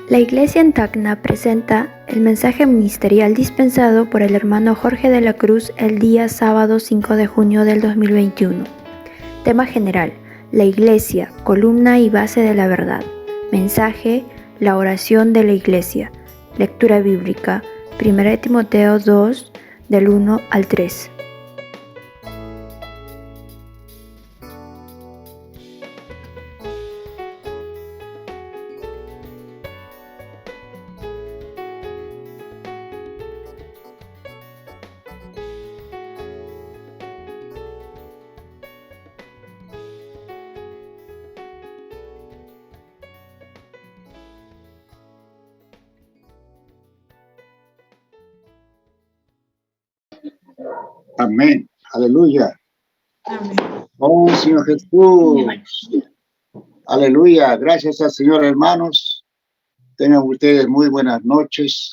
La Iglesia en Tacna presenta el mensaje ministerial dispensado por el hermano Jorge de la Cruz el día sábado 5 de junio del 2021. Tema general: la Iglesia, columna y base de la verdad. Mensaje: la oración de la Iglesia. Lectura bíblica: 1 Timoteo 2, del 1 al 3. Amén. Aleluya. Amén. Oh, Señor Jesús. Aleluya. Gracias al Señor, hermanos. Tengan ustedes muy buenas noches.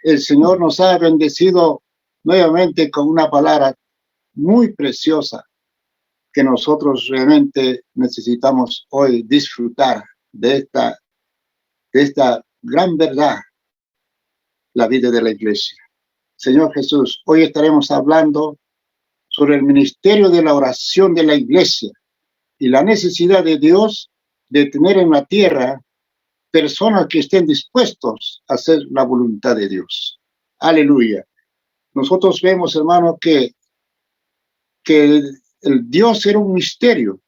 El Señor nos ha bendecido nuevamente con una palabra muy preciosa que nosotros realmente necesitamos hoy disfrutar de esta gran verdad, la vida de la iglesia. Señor Jesús, hoy estaremos hablando sobre el ministerio de la oración de la iglesia y la necesidad de Dios de tener en la tierra personas que estén dispuestos a hacer la voluntad de Dios. Aleluya. Nosotros vemos, hermano, que el Dios era un misterio,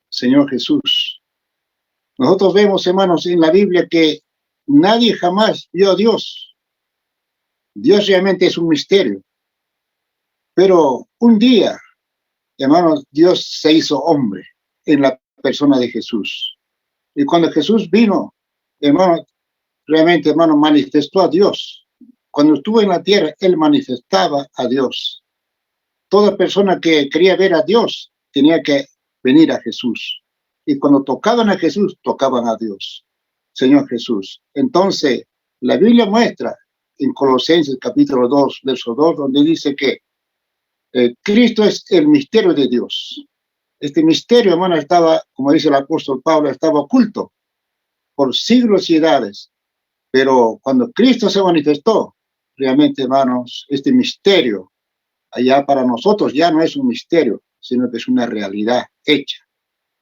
Señor Jesús. Nosotros vemos, hermanos, en la Biblia que nadie jamás vio a Dios. Dios realmente es un misterio. Pero un día, hermanos, Dios se hizo hombre en la persona de Jesús. Y cuando Jesús vino, hermano, realmente, hermano, manifestó a Dios. Cuando estuvo en la tierra, Él manifestaba a Dios. Toda persona que quería ver a Dios tenía que venir a Jesús. Y cuando tocaban a Jesús, tocaban a Dios, Señor Jesús. Entonces, la Biblia muestra en Colosenses capítulo 2, verso 2, donde dice que Cristo es el misterio de Dios. Este misterio, hermano, estaba, como dice el apóstol Pablo, estaba oculto por siglos y edades. Pero cuando Cristo se manifestó, realmente, hermanos, este misterio allá para nosotros ya no es un misterio, sino que es una realidad hecha,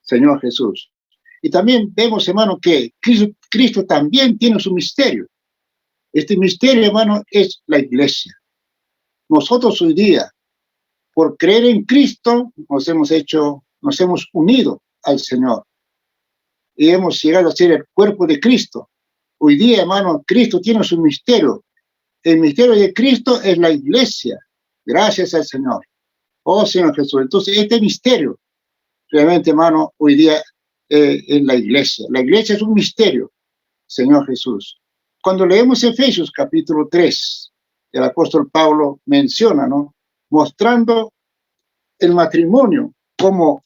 Señor Jesús. Y también vemos, hermano, que Cristo también tiene su misterio. Este misterio, hermano, es la iglesia. Nosotros hoy día, por creer en Cristo, nos hemos unido al Señor y hemos llegado a ser el cuerpo de Cristo. Hoy día, hermano, Cristo tiene su misterio. El misterio de Cristo es la iglesia. Gracias al Señor. Oh, Señor Jesús. Entonces, este misterio, realmente, hermano, hoy día es la iglesia. La iglesia es un misterio, Señor Jesús. Cuando leemos Efesios capítulo 3, el apóstol Pablo menciona, ¿no?, mostrando el matrimonio como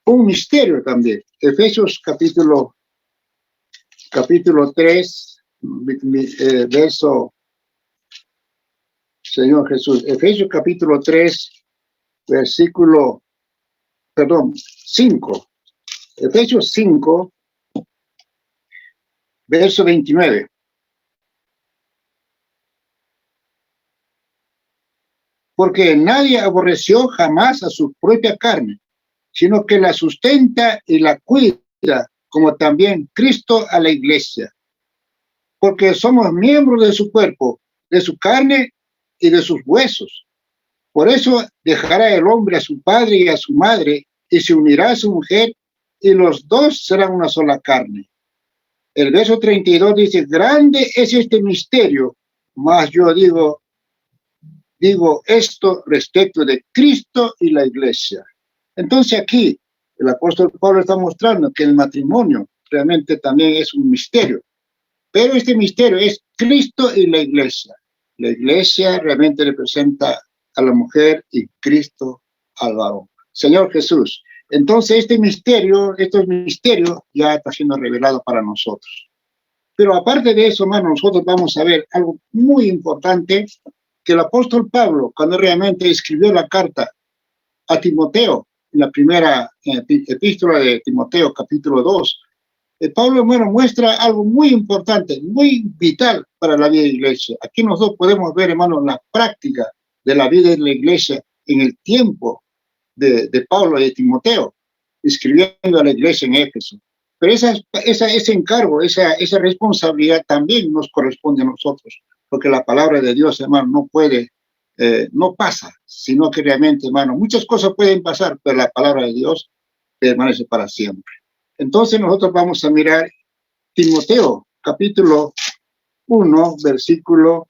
un misterio también. Efesios capítulo 3, verso, Señor Jesús, Efesios capítulo 3, versículo, 5. Efesios 5, verso 29. Porque nadie aborreció jamás a su propia carne, sino que la sustenta y la cuida, como también Cristo a la iglesia. Porque somos miembros de su cuerpo, de su carne y de sus huesos. Por eso dejará el hombre a su padre y a su madre, y se unirá a su mujer, y los dos serán una sola carne. El verso 32 dice: grande es este misterio, mas yo digo esto respecto de Cristo y la iglesia. Entonces aquí el apóstol Pablo está mostrando que el matrimonio realmente también es un misterio. Pero este misterio es Cristo y la iglesia. La iglesia realmente representa a la mujer y Cristo al varón. Señor Jesús. Entonces estos misterios ya está siendo revelado para nosotros. Pero aparte de eso, hermano, nosotros vamos a ver algo muy importante, que el apóstol Pablo, cuando realmente escribió la carta a Timoteo, en la primera epístola de Timoteo, capítulo 2, Pablo, hermano, muestra algo muy importante, muy vital para la vida de la iglesia. Aquí nosotros podemos ver, hermano, la práctica de la vida de la iglesia en el tiempo de Pablo y de Timoteo, escribiendo a la iglesia en Éfeso. Pero ese encargo, esa responsabilidad también nos corresponde a nosotros, porque la palabra de Dios, hermano, no puede, no pasa, sino que realmente, hermano, muchas cosas pueden pasar, pero la palabra de Dios permanece para siempre. Entonces nosotros vamos a mirar Timoteo, capítulo 1, versículo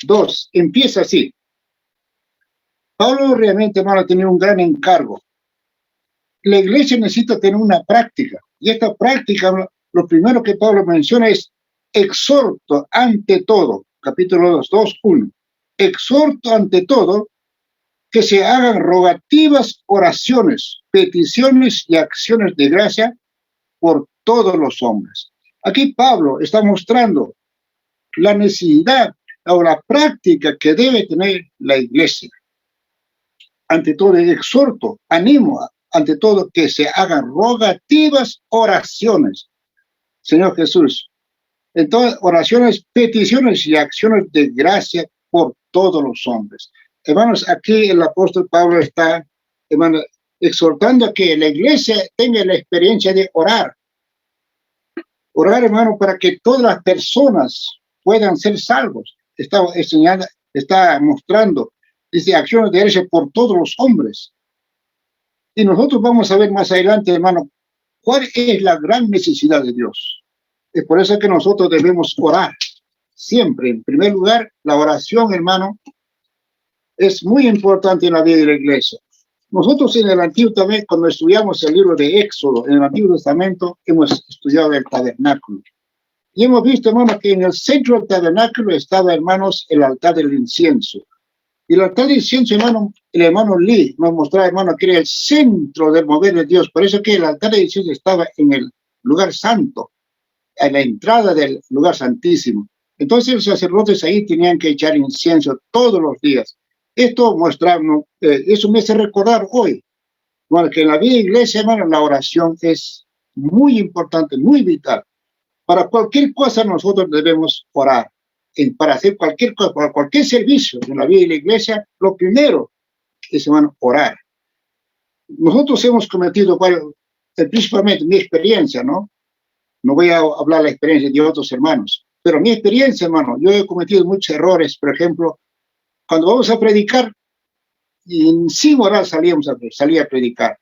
2. Empieza así. Pablo realmente, hermano, tenía un gran encargo. La iglesia necesita tener una práctica. Y esta práctica, lo primero que Pablo menciona es exhorto ante todo. Capítulo 2, 1. Exhorto ante todo que se hagan rogativas, oraciones, peticiones y acciones de gracia por todos los hombres. Aquí Pablo está mostrando la necesidad o la práctica que debe tener la iglesia. Ante todo, exhorto, animo, ante todo, que se hagan rogativas, oraciones. Señor Jesús, entonces, oraciones, peticiones y acciones de gracia por todos los hombres. Hermanos, aquí el apóstol Pablo está, hermanos, exhortando a que la iglesia tenga la experiencia de orar. Orar, hermano, para que todas las personas puedan ser salvos. Está enseñando, está mostrando, dice, acciones de gracia por todos los hombres. Y nosotros vamos a ver más adelante, hermano, cuál es la gran necesidad de Dios. Es por eso que nosotros debemos orar siempre. En primer lugar, la oración, hermano, es muy importante en la vida de la iglesia. Nosotros en el Antiguo Testamento, cuando estudiamos el libro de Éxodo, en el Antiguo Testamento, hemos estudiado el tabernáculo. Y hemos visto, hermano, que en el centro del tabernáculo estaba, hermanos, el altar del incienso. Y el altar del incienso, hermano, el hermano Lee nos mostraba, hermano, que era el centro del mover de Dios. Por eso que el altar del incienso estaba en el lugar santo, a la entrada del lugar santísimo. Entonces los sacerdotes ahí tenían que echar incienso todos los días. Esto mostrarnos, eso me hace recordar hoy, bueno, que en la vida de iglesia, hermano, la oración es muy importante, muy vital. Para cualquier cosa nosotros debemos orar. Para hacer cualquier cosa, para cualquier servicio en la vida de la iglesia, lo primero es, hermano, orar. Nosotros hemos cometido, principalmente mi experiencia, ¿no? No voy a hablar la experiencia de otros hermanos, pero mi experiencia, hermano, yo he cometido muchos errores. Por ejemplo, cuando vamos a predicar, y sin orar salía a predicar.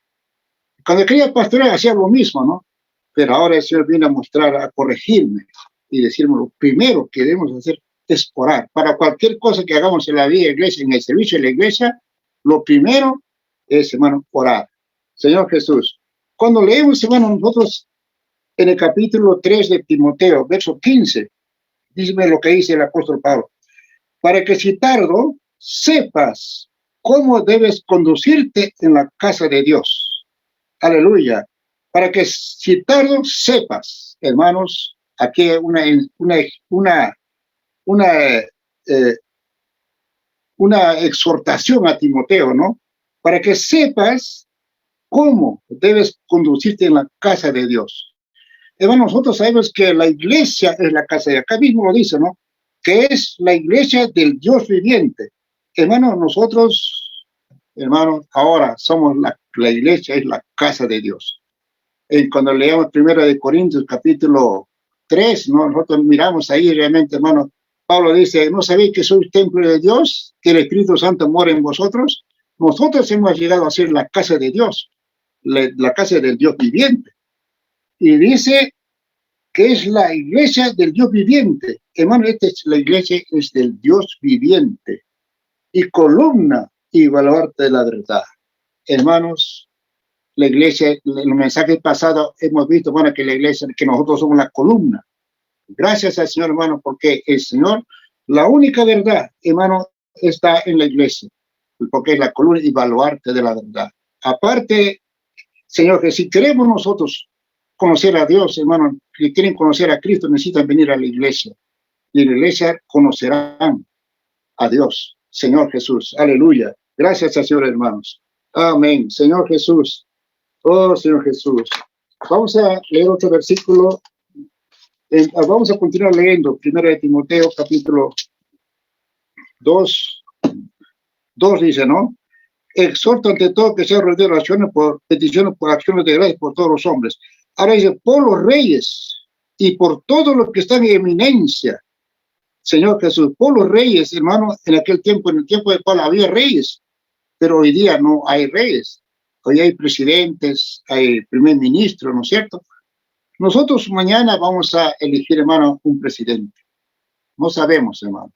Cuando quería pastorear hacía lo mismo, ¿no? Pero ahora el Señor viene a mostrar, a corregirme y decirme lo primero que debemos hacer es orar. Para cualquier cosa que hagamos en la vida de la iglesia, en el servicio de la iglesia, lo primero es, hermano, orar. Señor Jesús, cuando leemos, hermano, nosotros en el capítulo 3 de Timoteo, verso 15, dígame lo que dice el apóstol Pablo. Para que si tardo, sepas cómo debes conducirte en la casa de Dios. Aleluya. Para que si tardo, sepas, hermanos, aquí una exhortación a Timoteo, ¿no? Para que sepas cómo debes conducirte en la casa de Dios. Hermanos, nosotros sabemos que la iglesia es la casa de Dios. Acá mismo lo dice, ¿no? Que es la iglesia del Dios viviente. Hermanos, nosotros, hermanos, ahora somos la iglesia, es la casa de Dios. Cuando leemos 1 Corintios capítulo 3, ¿no? Nosotros miramos ahí realmente, hermano, Pablo dice, ¿no sabéis que sois templo de Dios? Que el Espíritu Santo mora en vosotros. Nosotros hemos llegado a ser la casa de Dios, la casa del Dios viviente. Y dice que es la iglesia del Dios viviente. Hermano, la iglesia es del Dios viviente y columna y baluarte de la verdad. Hermanos, la iglesia, en los mensajes pasados hemos visto, bueno, que la iglesia, que nosotros somos la columna. Gracias al Señor, hermano, porque el Señor, la única verdad, hermano, está en la iglesia, porque es la columna y baluarte de la verdad. Aparte, Señor, que si queremos nosotros conocer a Dios, hermano, que quieren conocer a Cristo, necesitan venir a la iglesia. Y en la iglesia conocerán a Dios, Señor Jesús. Aleluya. Gracias al Señor, hermanos. Amén. Señor Jesús. Oh, Señor Jesús. Vamos a leer otro versículo. Vamos a continuar leyendo 1 de Timoteo, capítulo 2. 2 dice, ¿no? Exhorto ante todo que sea de oraciones por peticiones, por acciones de gracias por todos los hombres. Ahora dice, por los reyes y por todos los que están en eminencia. Señor Jesús, por los reyes, hermano, en aquel tiempo, en el tiempo del cual había reyes, pero hoy día no hay reyes. Hoy hay presidentes, hay primer ministro, ¿no es cierto? Nosotros mañana vamos a elegir, hermano, un presidente. No sabemos, hermano.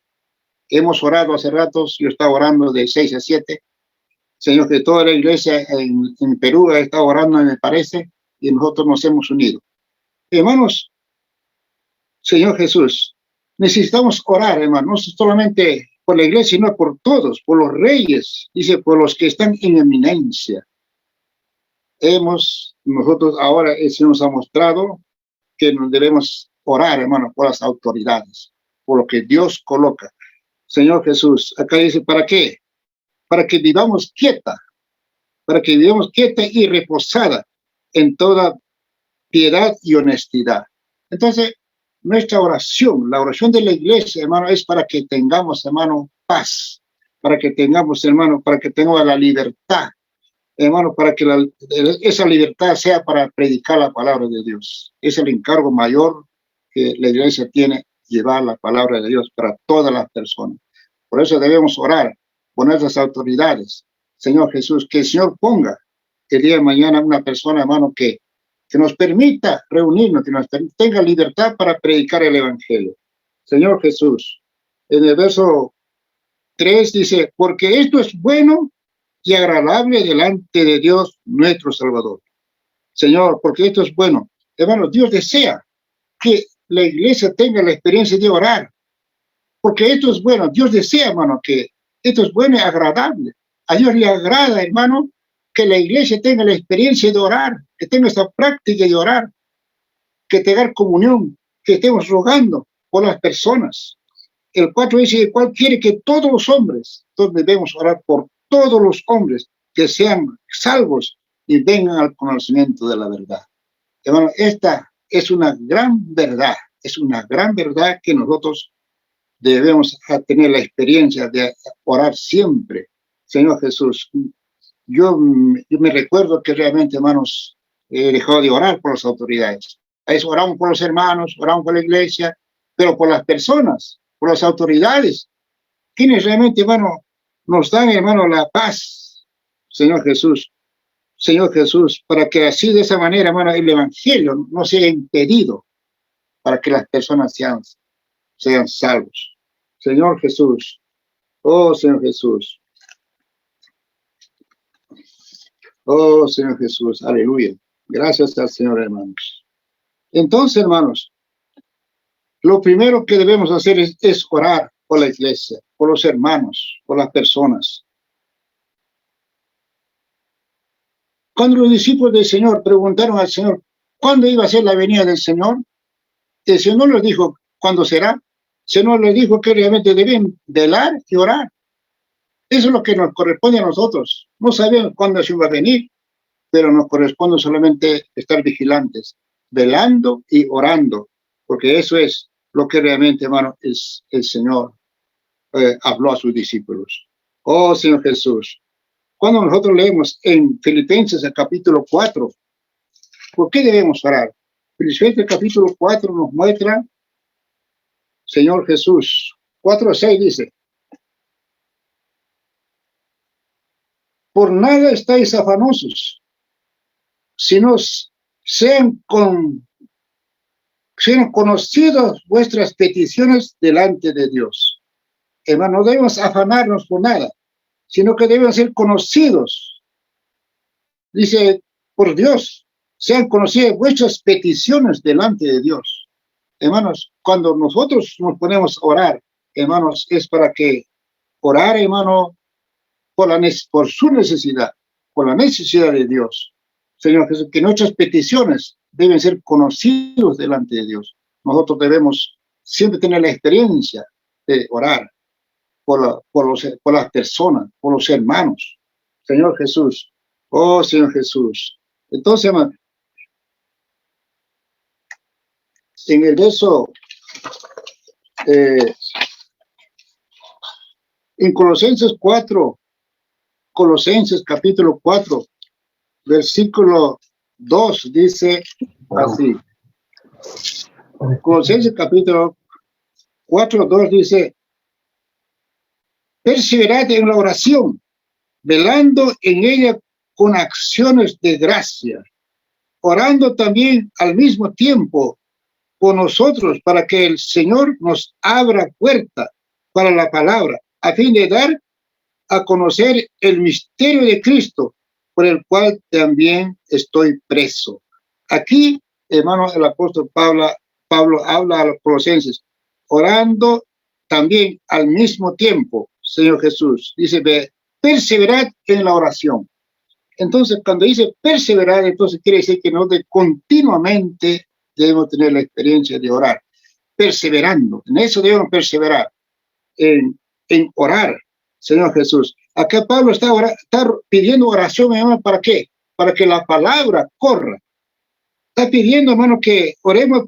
Hemos orado hace ratos, yo estaba orando de 6 a 7. Señor, que toda la iglesia en Perú ha estado orando, me parece, y nosotros nos hemos unido. Hermanos, Señor Jesús, necesitamos orar, hermano, no solamente por la iglesia, sino por todos, por los reyes, dice, por los que están en eminencia. Nosotros ahora se nos ha mostrado que nos debemos orar, hermano, por las autoridades, por lo que Dios coloca. Señor Jesús, acá dice, ¿para qué? Para que vivamos quieta y reposada en toda piedad y honestidad. Entonces, nuestra oración, la oración de la iglesia, hermano, es para que tengamos, hermano, paz, para que tengamos, hermano, para que tengamos la libertad, hermano, para que esa libertad sea para predicar la palabra de Dios. Es el encargo mayor que la iglesia tiene, llevar la palabra de Dios para todas las personas. Por eso debemos orar por nuestras autoridades. Señor Jesús, que el Señor ponga el día de mañana una persona, hermano, que nos permita reunirnos, que nos tenga libertad para predicar el Evangelio. Señor Jesús, en el verso 3 dice, porque esto es bueno y agradable delante de Dios nuestro Salvador. Señor, porque esto es bueno. Hermano, Dios desea que la iglesia tenga la experiencia de orar, porque esto es bueno. Dios desea, hermano, que esto es bueno y agradable. A Dios le agrada, hermano, que la iglesia tenga la experiencia de orar, que tenga esta práctica de orar, que tenga comunión, que estemos rogando por las personas. El 4 dice, el cual quiere que todos los hombres, todos debemos orar por todos los hombres, que sean salvos y vengan al conocimiento de la verdad. Hermano, esta es una gran verdad que nosotros debemos tener la experiencia de orar siempre. Señor Jesús, yo me recuerdo que realmente, hermanos, he dejado de orar por las autoridades. A eso oramos por los hermanos, oramos por la iglesia, pero por las personas, por las autoridades, quienes realmente, hermano, nos dan, hermano, la paz. Señor Jesús, para que así de esa manera, hermano, el evangelio no sea impedido, para que las personas sean salvos. Señor Jesús, oh Señor Jesús, oh Señor Jesús, aleluya. Gracias al Señor, hermanos. Entonces, hermanos, lo primero que debemos hacer es orar por la iglesia, por los hermanos, por las personas. Cuando los discípulos del Señor preguntaron al Señor cuándo iba a ser la venida del Señor, el Señor no les dijo cuándo será. El Señor les dijo que realmente deben velar y orar. Eso es lo que nos corresponde a nosotros. No sabemos cuándo se va a venir, pero nos corresponde solamente estar vigilantes, velando y orando, porque eso es lo que realmente, hermano, es el Señor habló a sus discípulos. Oh, Señor Jesús, cuando nosotros leemos en Filipenses el capítulo 4, ¿por qué debemos orar? Filipenses capítulo 4 nos muestra, Señor Jesús, 4:6 dice, por nada estáis afanosos, sino sean conocidas vuestras peticiones delante de Dios. Hermano, no debemos afanarnos por nada, sino que deben ser conocidos. Dice, por Dios, sean conocidas vuestras peticiones delante de Dios. Hermanos, cuando nosotros nos ponemos a orar, hermanos, es para que orar, hermano, por su necesidad, por la necesidad de Dios. Señor Jesús, que nuestras peticiones deben ser conocidos delante de Dios. Nosotros debemos siempre tener la experiencia de orar por las personas, por los hermanos. Señor Jesús, oh Señor Jesús. Entonces, hermano, en el verso, en Colosenses 4, Colosenses capítulo 4, versículo 2, dice así. Colosenses capítulo 4, 2 dice: perseverad en la oración, velando en ella con acciones de gracia, orando también al mismo tiempo por nosotros, para que el Señor nos abra puerta para la palabra, a fin de dar a conocer el misterio de Cristo, por el cual también estoy preso. Aquí, hermano, el apóstol Pablo habla a los colosenses, orando también al mismo tiempo, Señor Jesús. Dice, perseverad en la oración. Entonces, cuando dice perseverar, entonces quiere decir que nosotros continuamente debemos tener la experiencia de orar, perseverando. En eso debemos perseverar, en orar, Señor Jesús. Acá Pablo está pidiendo oración, hermano, ¿para qué? Para que la palabra corra. Está pidiendo, hermano, que oremos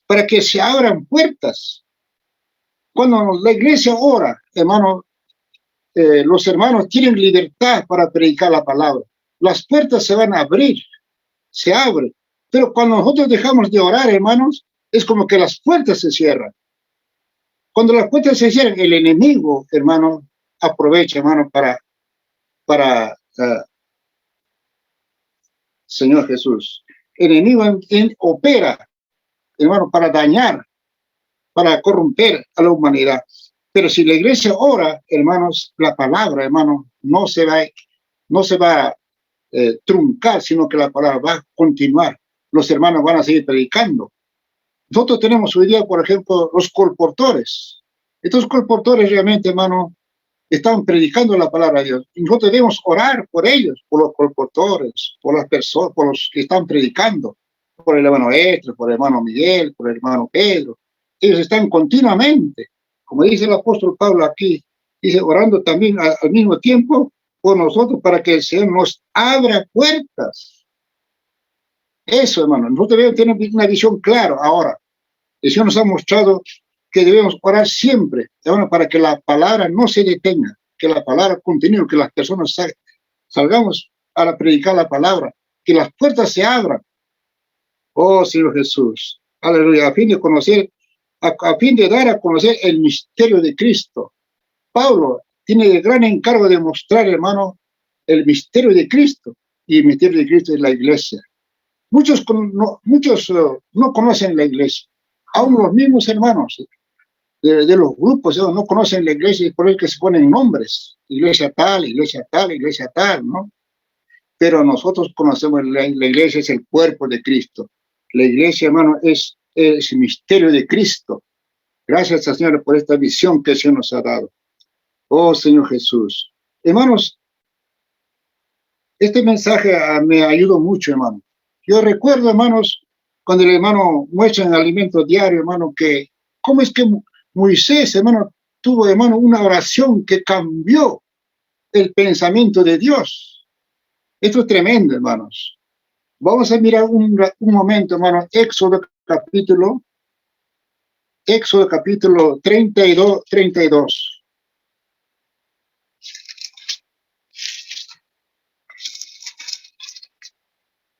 para que se abran puertas. Cuando la iglesia ora, hermano, los hermanos tienen libertad para predicar la palabra. Las puertas se van a abrir, se abren. Pero cuando nosotros dejamos de orar, hermanos, es como que las puertas se cierran. Cuando las puertas se cierran, el enemigo, hermano, aprovecha, hermano, para Señor Jesús. El enemigo opera, hermano, para dañar, para corromper a la humanidad. Pero si la iglesia ora, hermanos, la palabra, hermano, no se va a truncar, sino que la palabra va a continuar. Los hermanos van a seguir predicando. Nosotros tenemos hoy día, por ejemplo, los colportores. Estos colportores realmente, hermano, están predicando la palabra de Dios. Y nosotros debemos orar por ellos, por los colportores, por las personas, por los que están predicando, por el hermano Esther, por el hermano Miguel, por el hermano Pedro. Ellos están continuamente, como dice el apóstol Pablo aquí, dice, orando también al mismo tiempo por nosotros, para que el Señor nos abra puertas. Eso, hermano, nosotros debemos tener una visión clara ahora. El Señor nos ha mostrado que debemos orar siempre, hermano, para que la palabra no se detenga, que la palabra continúe, que las personas salgamos a predicar la palabra, que las puertas se abran. Oh, Señor Jesús, aleluya, a fin de conocer, a fin de dar a conocer el misterio de Cristo. Pablo tiene el gran encargo de mostrar, hermano, el misterio de Cristo, y el misterio de Cristo es la iglesia. Muchos no conocen la iglesia, aún los mismos hermanos de los grupos no conocen la iglesia, y por eso que se ponen nombres, iglesia tal, iglesia tal, iglesia tal, ¿no? Pero nosotros conocemos la iglesia, es el cuerpo de Cristo. La iglesia, hermano, es el misterio de Cristo. Gracias al Señor por esta visión que el Señor nos ha dado. Oh, Señor Jesús. Hermanos, este mensaje me ayudó mucho, hermano. Yo recuerdo, hermanos, cuando el hermano muestra en alimento diario, hermano, que cómo es que Moisés, hermano, tuvo, hermano, una oración que cambió el pensamiento de Dios. Esto es tremendo, hermanos. Vamos a mirar un momento, hermano, Éxodo capítulo 32.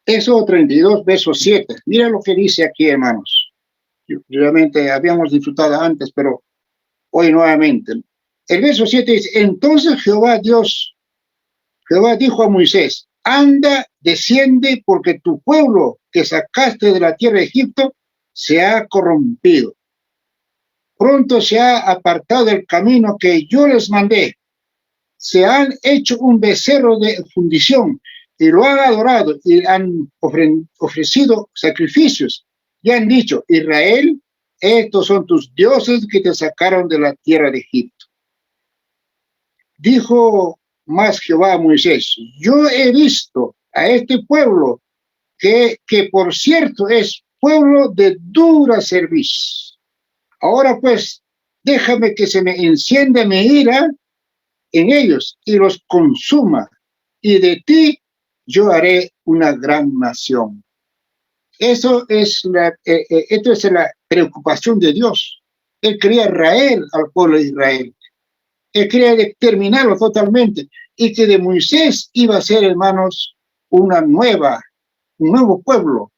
Éxodo 32, verso 7. Mira lo que dice aquí, hermanos. Realmente habíamos disfrutado antes, pero hoy nuevamente. El verso 7 dice, entonces Jehová dijo a Moisés, anda, desciende, porque tu pueblo que sacaste de la tierra de Egipto se ha corrompido. Pronto se ha apartado del camino que yo les mandé. Se han hecho un becerro de fundición y lo han adorado y han ofrecido sacrificios. Y han dicho, Israel, estos son tus dioses que te sacaron de la tierra de Egipto. Dijo más Jehová a Moisés, yo he visto a este pueblo que por cierto es pueblo de dura cerviz. Ahora pues, déjame que se me encienda mi ira en ellos y los consuma, y de ti yo haré una gran nación. Esto es la preocupación de Dios. Él quería raer al pueblo de Israel. Él quería determinarlo totalmente. Y que de Moisés iba a ser, hermanos, un nuevo pueblo,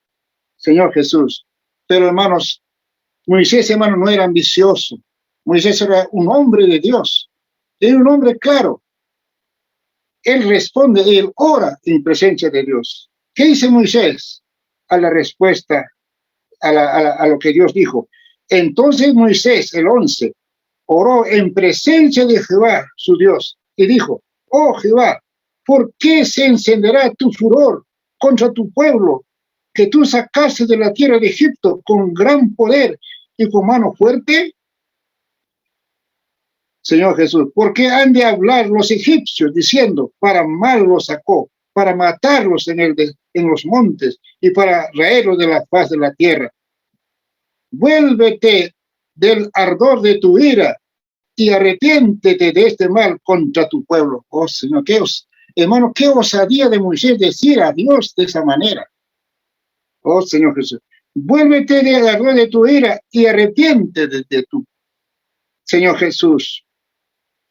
Señor Jesús. Pero, hermanos, Moisés, hermano, no era ambicioso. Moisés era un hombre de Dios. Era un hombre claro. Él responde, él ora en presencia de Dios. ¿Qué dice Moisés a la respuesta a lo que Dios dijo? Entonces Moisés, el 11, oró en presencia de Jehová, su Dios, y dijo, oh Jehová, ¿por qué se encenderá tu furor contra tu pueblo, que tú sacaste de la tierra de Egipto con gran poder y con mano fuerte? Señor Jesús, ¿por qué han de hablar los egipcios diciendo, para mal los sacó, para matarlos en los montes y para raerlos de la faz de la tierra? Vuélvete del ardor de tu ira y arrepiéntete de este mal contra tu pueblo. Oh, Señor, hermano, qué osadía de Moisés decir a Dios de esa manera. Oh, Señor Jesús, vuélvete del ardor de tu ira y arrepiéntete de tu, Señor Jesús,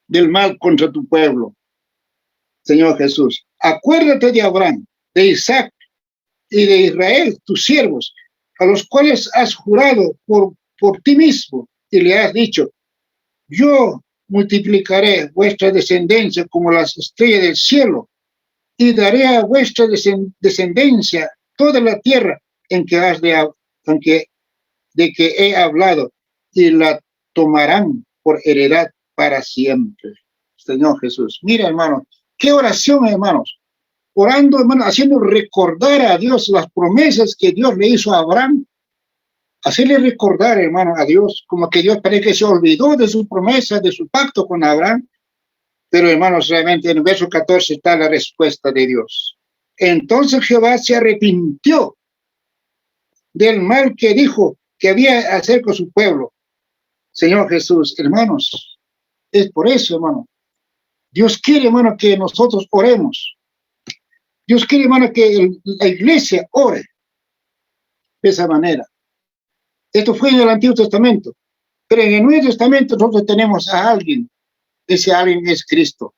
del mal contra tu pueblo. Señor Jesús, acuérdate de Abraham, de Isaac y de Israel, tus siervos, a los cuales has jurado por ti mismo y le has dicho, yo multiplicaré vuestra descendencia como las estrellas del cielo y daré a vuestra descendencia toda la tierra de que he hablado y la tomarán por heredad para siempre. Señor Jesús, mira, hermano, qué oración, hermanos, orando, hermano, haciendo recordar a Dios las promesas que Dios le hizo a Abraham, hacerle recordar, hermano, a Dios, como que Dios parece que se olvidó de sus promesas, de su pacto con Abraham, pero, hermanos, realmente en el verso 14 está la respuesta de Dios. Entonces Jehová se arrepintió del mal que dijo que había de hacer con su pueblo. Señor Jesús, hermanos, es por eso, hermano. Dios quiere, hermano, que nosotros oremos. Dios quiere, hermano, que la iglesia ore de esa manera. Esto fue en el Antiguo Testamento. Pero en el Nuevo Testamento nosotros tenemos a alguien. Ese alguien es Cristo.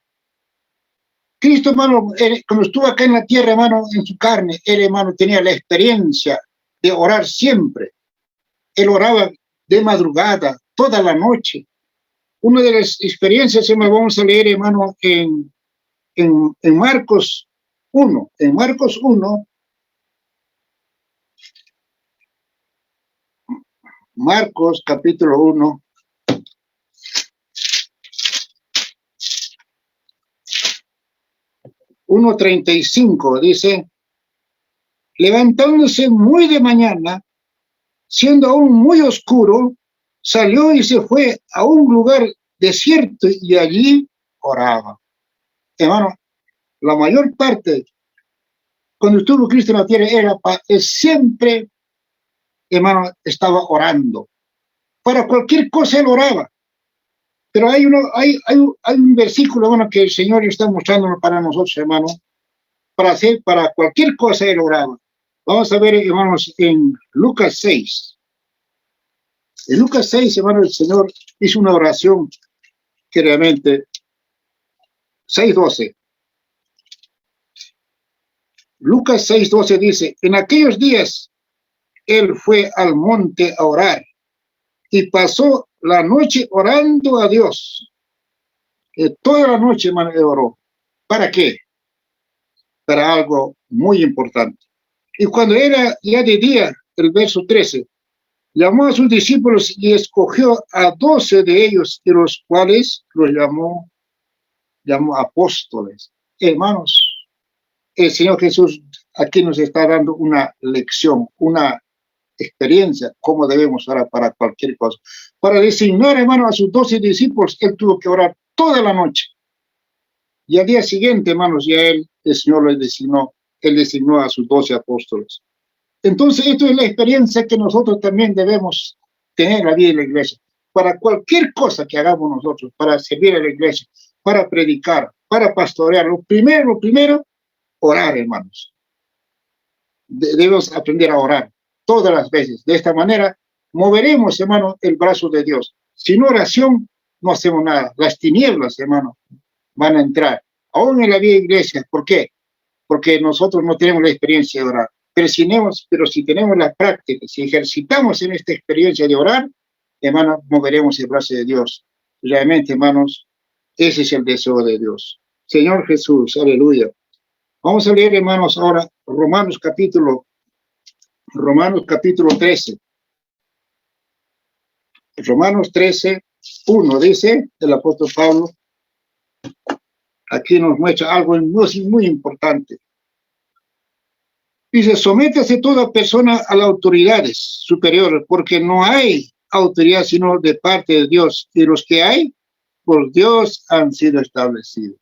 Cristo, hermano, cuando estuvo acá en la tierra, hermano, en su carne, él, hermano, tenía la experiencia de orar siempre. Él oraba de madrugada, toda la noche. Una de las experiencias, hermano, vamos a leer, hermano, en Marcos 1. En Marcos 1, Marcos capítulo 1, (1:35) dice, levantándose muy de mañana, siendo aún muy oscuro, salió y se fue a un lugar desierto y allí oraba. Hermano, la mayor parte, cuando estuvo Cristo en la tierra, siempre, hermano, estaba orando. Para cualquier cosa él oraba. Pero hay un versículo, hermano, que el Señor está mostrando para nosotros, hermano, para cualquier cosa él oraba. Vamos a ver, hermanos, en Lucas 6. En Lucas 6, hermano, el Señor hizo una oración que realmente, 6:12. Lucas 6:12 dice, en aquellos días él fue al monte a orar y pasó la noche orando a Dios. Toda la noche, hermano, oró. ¿Para qué? Para algo muy importante. Y cuando era ya de día, el verso 13, llamó a sus discípulos y escogió a 12 de ellos, de los cuales los llamó apóstoles. Hermanos, el Señor Jesús aquí nos está dando una lección, una experiencia, cómo debemos orar para cualquier cosa. Para designar, hermano, a sus 12 discípulos, él tuvo que orar toda la noche. Y al día siguiente, hermanos, ya el Señor él designó a sus 12 apóstoles. Entonces, esto es la experiencia que nosotros también debemos tener en la vida de la iglesia. Para cualquier cosa que hagamos nosotros, para servir a la iglesia, para predicar, para pastorear, lo primero, orar, hermanos. Debemos aprender a orar. todas las veces. De esta manera, moveremos, hermano, el brazo de Dios. Sin oración, no hacemos nada. Las tinieblas, hermano, van a entrar. Aún en la vida iglesia. ¿Por qué? Porque nosotros no tenemos la experiencia de orar. Pero si tenemos la práctica, si ejercitamos en esta experiencia de orar, hermano, moveremos el brazo de Dios. Realmente, hermanos, ese es el deseo de Dios. Señor Jesús, aleluya. Vamos a leer, hermanos, ahora Romanos capítulo 13. Romanos 13, 1, dice el apóstol Pablo. Aquí nos muestra algo muy importante. Dice, sométase toda persona a las autoridades superiores, porque no hay autoridad sino de parte de Dios, y los que hay, por Dios han sido establecidos.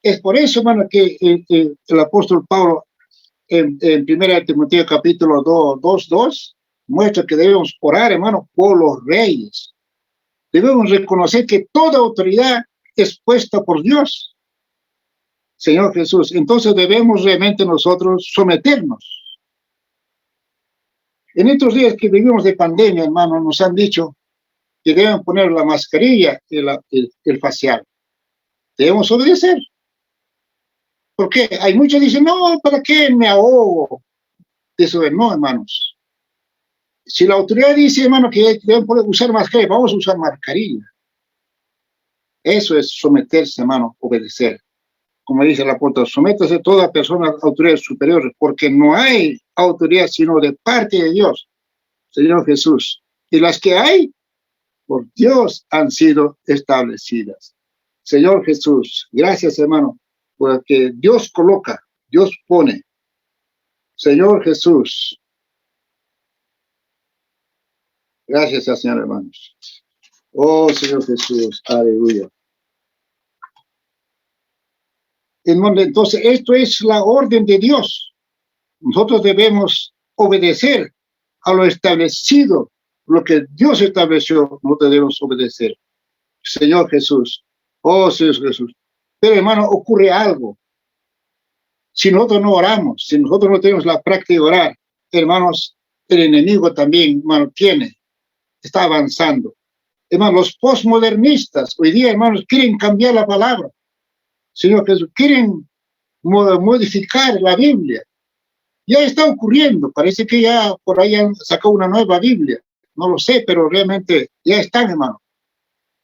Es por eso, hermano, que el apóstol Pablo, en 1 Timoteo capítulo 2, muestra que debemos orar, hermano, por los reyes. Debemos reconocer que toda autoridad es puesta por Dios. Señor Jesús, entonces debemos realmente nosotros someternos. En estos días que vivimos de pandemia, hermano, nos han dicho que deben poner la mascarilla y el facial. Debemos obedecer. ¿Por qué? Hay muchos que dicen, no, ¿para qué me ahogo? Eso no, hermanos. Si la autoridad dice, hermano, que deben usar mascarilla, vamos a usar mascarilla. Eso es someterse, hermano, obedecer. Como dice el apóstol, sométase toda persona a autoridades superiores, porque no hay autoridad sino de parte de Dios, Señor Jesús. Y las que hay, por Dios han sido establecidas. Señor Jesús, gracias, hermano, porque Dios coloca, Dios pone. Señor Jesús. Gracias al Señor, hermanos. Oh, Señor Jesús, aleluya. Entonces, esto es la orden de Dios. Nosotros debemos obedecer a lo establecido, lo que Dios estableció, nosotros debemos obedecer. Señor Jesús, oh Señor Jesús. Pero hermano, ocurre algo. Si nosotros no oramos, si nosotros no tenemos la práctica de orar, hermanos, el enemigo también, hermano, está avanzando. Hermanos, los postmodernistas hoy día, hermanos, quieren cambiar la palabra. Señor Jesús, quieren modificar la Biblia. Ya está ocurriendo, parece que ya por ahí han sacado una nueva Biblia. No lo sé, pero realmente ya están, hermano.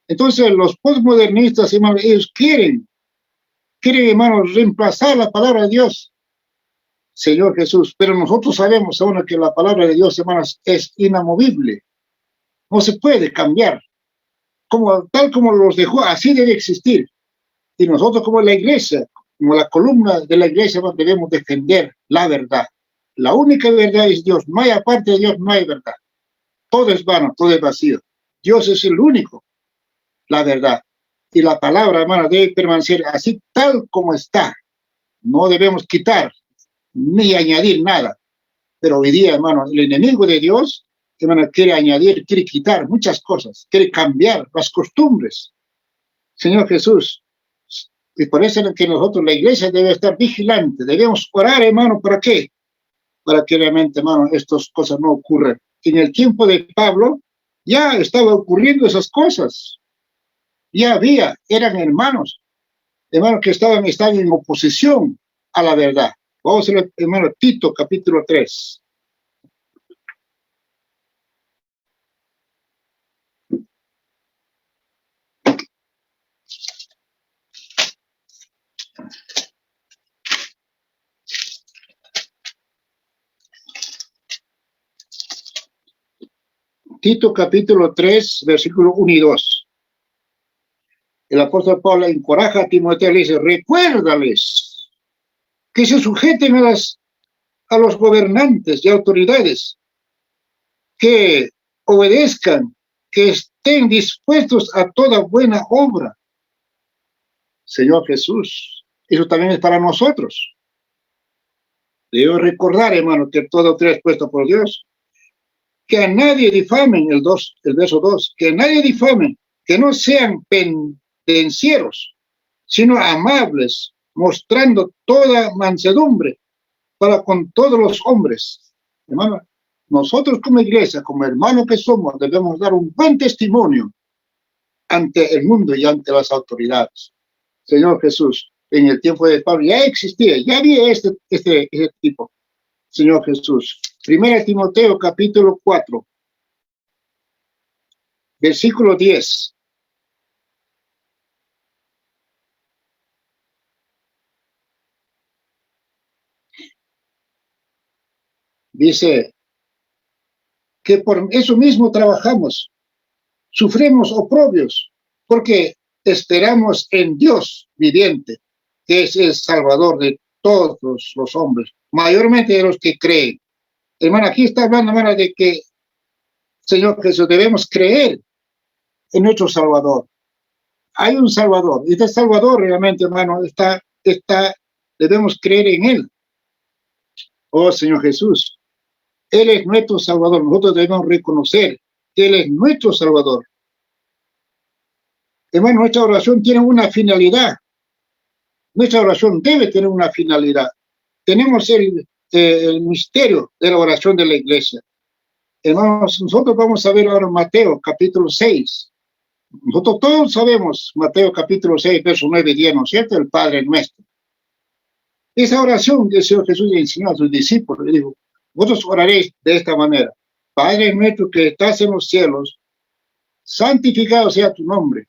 Entonces, los postmodernistas, hermanos, ellos quieren, hermanos, reemplazar la palabra de Dios, Señor Jesús. Pero nosotros sabemos ahora que la palabra de Dios, hermanos, es inamovible. No se puede cambiar. Tal como los dejó, así debe existir. Y nosotros como la iglesia, como la columna de la iglesia, debemos defender la verdad. La única verdad es Dios. No hay aparte de Dios, no hay verdad. Todo es vano, todo es vacío. Dios es el único, la verdad. Y la palabra, hermano, debe permanecer así tal como está. No debemos quitar ni añadir nada. Pero hoy día, hermano, el enemigo de Dios, hermano, quiere añadir, quiere quitar muchas cosas, quiere cambiar las costumbres. Señor Jesús, y por eso es que nosotros, la iglesia, debe estar vigilante. Debemos orar, hermano, ¿para qué? Para que realmente, hermano, estas cosas no ocurran. En el tiempo de Pablo ya estaba ocurriendo esas cosas. Ya eran hermanos que estaban en oposición a la verdad. Vamos a ver, hermano, Tito, capítulo 3. Tito capítulo 3, versículo 1 y 2. El apóstol Pablo encoraja a Timoteo y le dice, recuérdales que se sujeten a los gobernantes y autoridades, que obedezcan, que estén dispuestos a toda buena obra. Señor Jesús, eso también es para nosotros. Debo recordar, hermano, que toda autoridad es puesta por Dios. Que a nadie difamen, el verso 2, que a nadie difamen, que no sean pendencieros, sino amables, mostrando toda mansedumbre para con todos los hombres. Hermano, nosotros como iglesia, como hermanos que somos, debemos dar un buen testimonio ante el mundo y ante las autoridades. Señor Jesús, en el tiempo de Pablo ya existía, ya había este tipo. Señor Jesús. 1 Timoteo capítulo 4, versículo 10. Dice que por eso mismo trabajamos, sufrimos oprobios, porque esperamos en Dios viviente, que es el Salvador de todos los hombres, mayormente de los que creen. Hermano, aquí está hablando, hermano, de que, Señor Jesús, debemos creer en nuestro Salvador. Hay un Salvador, y este Salvador realmente, hermano, debemos creer en Él. Oh, Señor Jesús, Él es nuestro Salvador. Nosotros debemos reconocer que Él es nuestro Salvador. Hermano, nuestra oración tiene una finalidad. Nuestra oración debe tener una finalidad. Tenemos el misterio de la oración de la iglesia. Hermanos, nosotros vamos a ver ahora Mateo capítulo 6. Nosotros todos sabemos Mateo capítulo 6, verso 9 y 10, ¿no es cierto? El Padre nuestro. Esa oración que el Señor Jesús le enseñó a sus discípulos, le dijo, vosotros oraréis de esta manera. Padre nuestro que estás en los cielos, santificado sea tu nombre.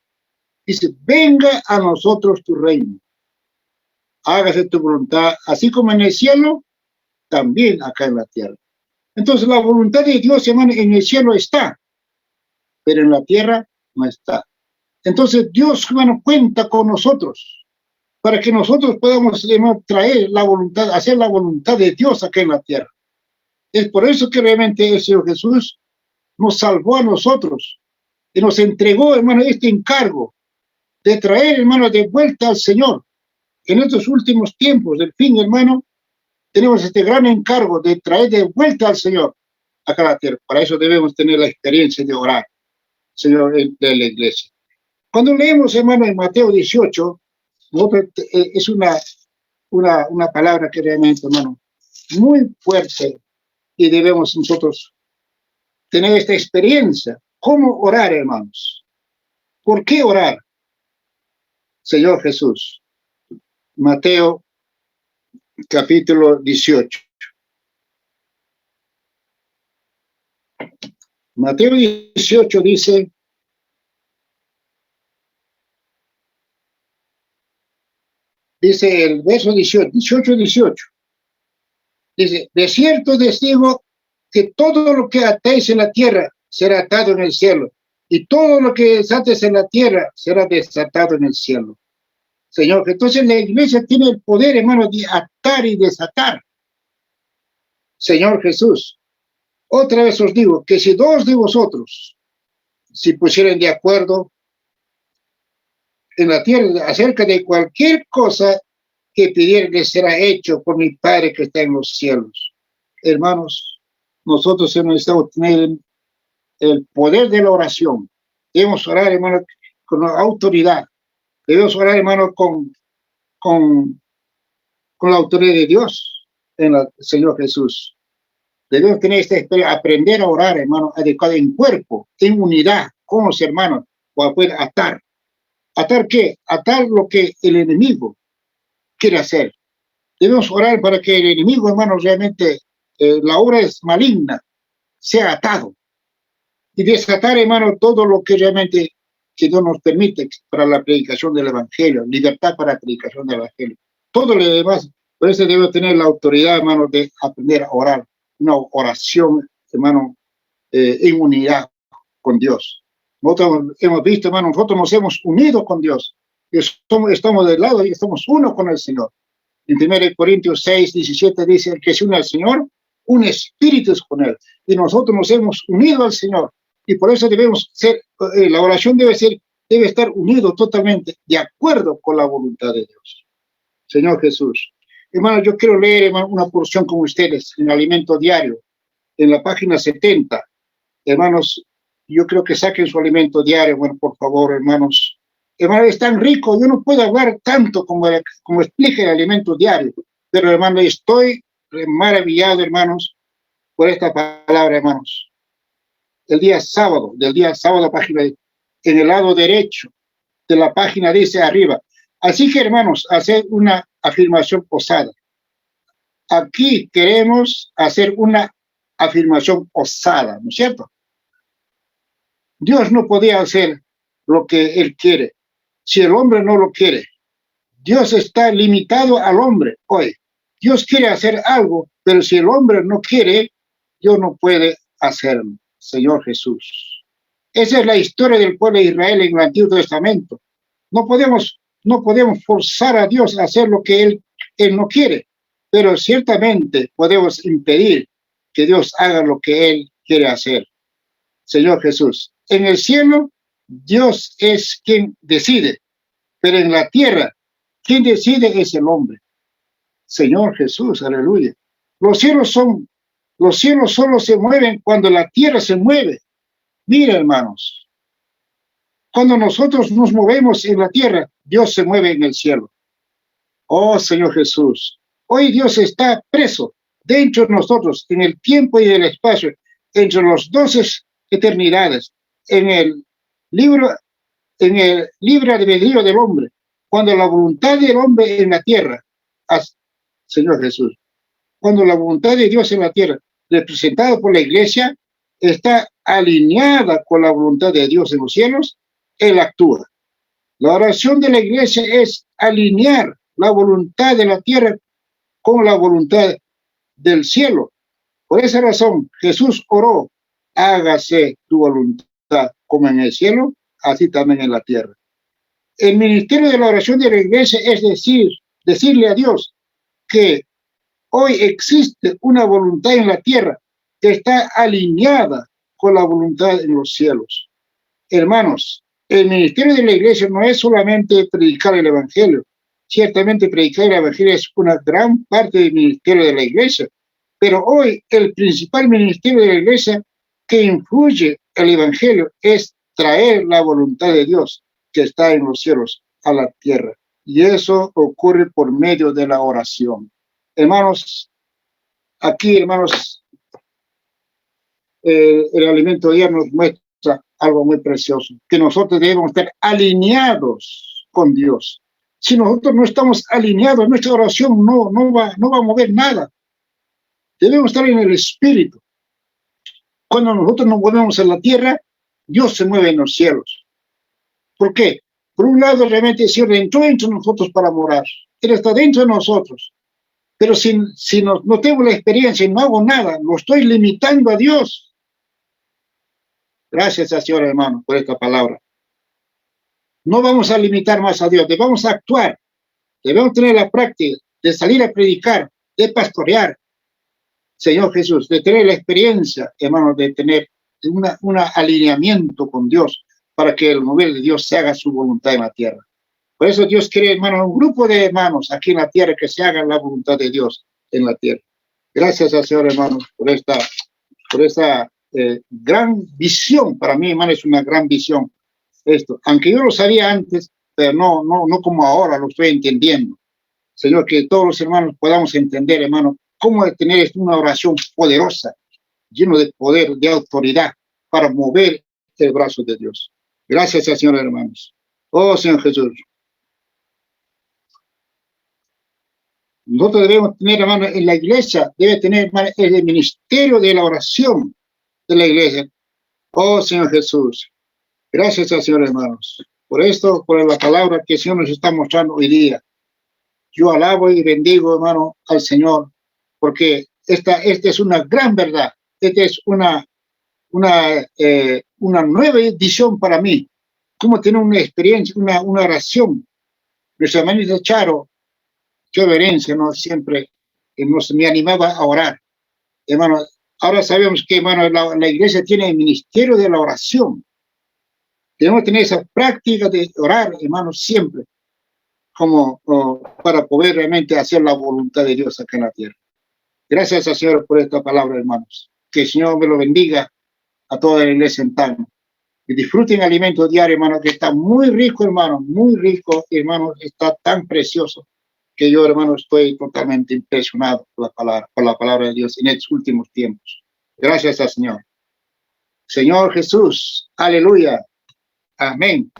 Dice, venga a nosotros tu reino. Hágase tu voluntad, así como en el cielo, también acá en la tierra. Entonces la voluntad de Dios, hermano, en el cielo está, pero en la tierra no está. Entonces Dios, hermano, cuenta con nosotros para que nosotros podamos, hermano, traer la voluntad, hacer la voluntad de Dios acá en la tierra. Es por eso que realmente el Señor Jesús nos salvó a nosotros y nos entregó, hermano, este encargo de traer, hermano, de vuelta al Señor. En estos últimos tiempos del fin, hermano, tenemos este gran encargo de traer de vuelta al Señor acá a la tierra. Para eso debemos tener la experiencia de orar, Señor, de la iglesia. Cuando leemos, hermano, en Mateo 18, es una palabra que realmente, hermano, muy fuerte, y debemos nosotros tener esta experiencia. ¿Cómo orar, hermanos? ¿Por qué orar? Señor Jesús. Mateo capítulo 18. Mateo 18 dice, el verso 18, 18, dice, de cierto les digo que todo lo que atéis en la tierra será atado en el cielo, y todo lo que desates en la tierra será desatado en el cielo. Señor, entonces la iglesia tiene el poder, hermano, de atar y desatar. Señor Jesús, otra vez os digo que si dos de vosotros se pusieren de acuerdo en la tierra acerca de cualquier cosa que pidieran, les será hecho por mi Padre que está en los cielos. Hermanos, nosotros hemos necesitado tener el poder de la oración. Debemos orar, hermano, con autoridad. Debemos orar, hermano, con la autoridad de Dios en el Señor Jesús. Debemos tener esta experiencia, aprender a orar, hermano, adecuado en cuerpo, en unidad, con los hermanos, para poder atar. ¿Atar qué? Atar lo que el enemigo quiere hacer. Debemos orar para que el enemigo, hermano, realmente, la obra es maligna, sea atado. Y desatar, hermano, todo lo que realmente que Dios nos permite para la predicación del Evangelio, libertad para la predicación del Evangelio. Todo lo demás, por eso debemos tener la autoridad, hermano, de aprender a orar. Una oración, hermano, en unidad con Dios. Nosotros hemos visto, hermano, nosotros nos hemos unido con Dios. Estamos del lado y estamos uno con el Señor. En 1 Corintios 6, 17 dice, el que se une al Señor, un espíritu es con Él. Y nosotros nos hemos unido al Señor. Y por eso debemos ser, la oración debe estar unido totalmente de acuerdo con la voluntad de Dios. Señor Jesús. Hermano, yo quiero leer, hermano, una porción con ustedes en Alimento Diario, en la página 70. Hermanos, yo creo que saquen su alimento diario, bueno, por favor, hermanos. Hermano, es tan rico, yo no puedo hablar tanto como explica el alimento diario, pero hermano, estoy maravillado, hermanos, por esta palabra, hermanos. Del día sábado, página, en el lado derecho de la página dice arriba. Así que, hermanos, hacer una afirmación osada. Aquí queremos hacer una afirmación osada, ¿no es cierto? Dios no podía hacer lo que Él quiere si el hombre no lo quiere. Dios está limitado al hombre hoy. Dios quiere hacer algo, pero si el hombre no quiere, Dios no puede hacerlo, Señor Jesús. Esa es la historia del pueblo de Israel en el Antiguo Testamento. No podemos forzar a Dios a hacer lo que Él no quiere, pero ciertamente podemos impedir que Dios haga lo que Él quiere hacer. Señor Jesús, en el cielo, Dios es quien decide, pero en la tierra, quien decide es el hombre. Señor Jesús, aleluya. Los cielos solo se mueven cuando la tierra se mueve. Mira, hermanos, cuando nosotros nos movemos en la tierra, Dios se mueve en el cielo. Oh, Señor Jesús, hoy Dios está preso dentro de nosotros, en el tiempo y el espacio, entre los 12 eternidades, en el libre albedrío del hombre, cuando la voluntad del hombre en la tierra, Señor Jesús, cuando la voluntad de Dios en la tierra, representada por la iglesia, está alineada con la voluntad de Dios en los cielos, Él actúa. La oración de la iglesia es alinear la voluntad de la tierra con la voluntad del cielo. Por esa razón, Jesús oró, hágase tu voluntad como en el cielo, así también en la tierra. El ministerio de la oración de la iglesia es decirle a Dios que hoy existe una voluntad en la tierra que está alineada con la voluntad en los cielos. Hermanos, el ministerio de la iglesia no es solamente predicar el evangelio. Ciertamente predicar el evangelio es una gran parte del ministerio de la iglesia, pero hoy el principal ministerio de la iglesia que influye el evangelio es traer la voluntad de Dios que está en los cielos a la tierra. Y eso ocurre por medio de la oración. Hermanos, aquí, hermanos, el alimento diario nos muestra algo muy precioso, que nosotros debemos estar alineados con Dios. Si nosotros no estamos alineados, nuestra oración no va a mover nada. Debemos estar en el Espíritu. Cuando nosotros nos movemos en la tierra, Dios se mueve en los cielos. ¿Por qué? Por un lado, realmente el Señor entró entre nosotros para morar. Él está dentro de nosotros. Pero si no tengo la experiencia y no hago nada, lo estoy limitando a Dios. Gracias al Señor, hermano, por esta palabra. No vamos a limitar más a Dios, debemos actuar. Debemos tener la práctica de salir a predicar, de pastorear. Señor Jesús, de tener la experiencia, hermano, de tener un alineamiento con Dios para que el mover de Dios se haga su voluntad en la tierra. Por eso Dios quiere, hermano, un grupo de hermanos aquí en la tierra que se hagan la voluntad de Dios en la tierra. Gracias al Señor, hermano, por esta gran visión. Para mí, hermano, es una gran visión esto. Aunque yo lo sabía antes, pero no como ahora lo estoy entendiendo. Señor, que todos los hermanos podamos entender, hermano, cómo tener una oración poderosa, lleno de poder, de autoridad, para mover el brazo de Dios. Gracias al Señor, hermanos. Oh, Señor Jesús. Nosotros debemos tener, hermano, en la iglesia, debe tener, hermano, el ministerio de la oración de la iglesia. Oh, Señor Jesús. Gracias al Señor, hermanos. Por esto, por la palabra que el Señor nos está mostrando hoy día. Yo alabo y bendigo, hermano, al Señor, porque esta es una gran verdad. Esta es una nueva edición para mí. Cómo tener una experiencia, una oración. Nuestra hermanita Charo, qué herencia, ¿no? Siempre me animaba a orar. Hermano, ahora sabemos que, hermano, la iglesia tiene el ministerio de la oración. Debemos tener esa práctica de orar, hermano, siempre, para poder realmente hacer la voluntad de Dios acá en la tierra. Gracias al Señor por esta palabra, hermanos. Que el Señor me lo bendiga a toda la iglesia en Tacna. Que disfruten alimento diario, hermano, que está muy rico, hermano, muy rico, hermano, está tan precioso que yo, hermano, estoy totalmente impresionado por la palabra de Dios en estos últimos tiempos. Gracias al Señor. Señor Jesús, aleluya. Amén.